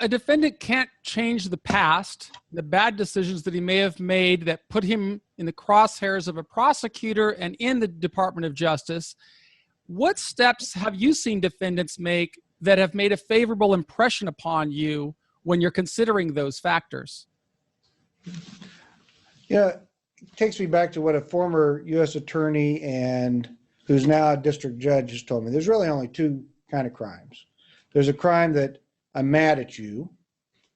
a defendant can't change the past, the bad decisions that he may have made that put him in the crosshairs of a prosecutor and in the Department of Justice. What steps have you seen defendants make that have made a favorable impression upon you when you're considering those factors? Yeah, it takes me back to what a former U.S. attorney and who's now a district judge has told me. There's really only two kind of crimes. There's a crime that I'm mad at you,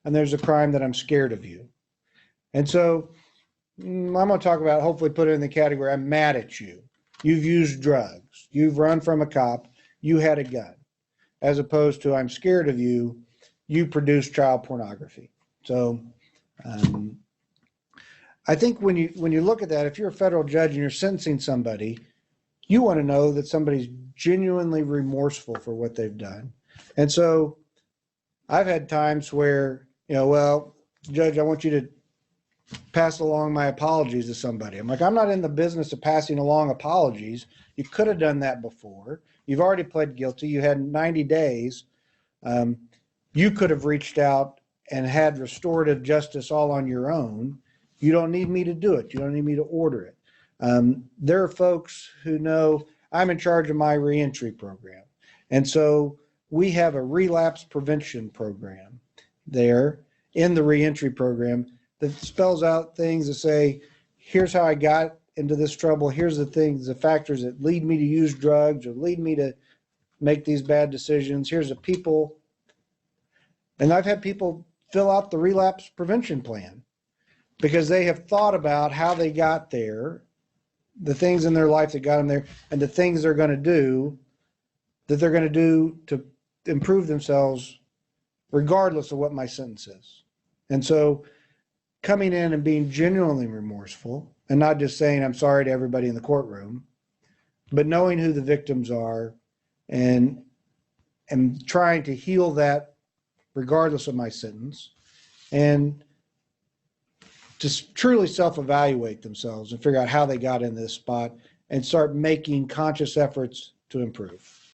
and there's a crime that I'm scared of you. And so I'm going to talk about, hopefully put it in the category, I'm mad at you. You've used drugs. You've run from a cop. You had a gun. As opposed to I'm scared of you. You produced child pornography. So I think when you look at that, if you're a federal judge and you're sentencing somebody, you want to know that somebody's genuinely remorseful for what they've done. And so I've had times where, well, Judge, I want you to pass along my apologies to somebody. I'm like, I'm not in the business of passing along apologies. You could have done that before. You've already pled guilty. You had 90 days. You could have reached out and had restorative justice all on your own. You don't need me to do it. You don't need me to order it. There are folks who know I'm in charge of my reentry program. And so we have a relapse prevention program there in the reentry program that spells out things that say, here's how I got into this trouble. Here's the things, the factors that lead me to use drugs or lead me to make these bad decisions. Here's the people. And I've had people fill out the relapse prevention plan because they have thought about how they got there, the things in their life that got them there, and the things they're going to do to improve themselves regardless of what my sentence is. And so coming in and being genuinely remorseful and not just saying I'm sorry to everybody in the courtroom, but knowing who the victims are and trying to heal that regardless of my sentence, and just truly self-evaluate themselves and figure out how they got in this spot and start making conscious efforts to improve.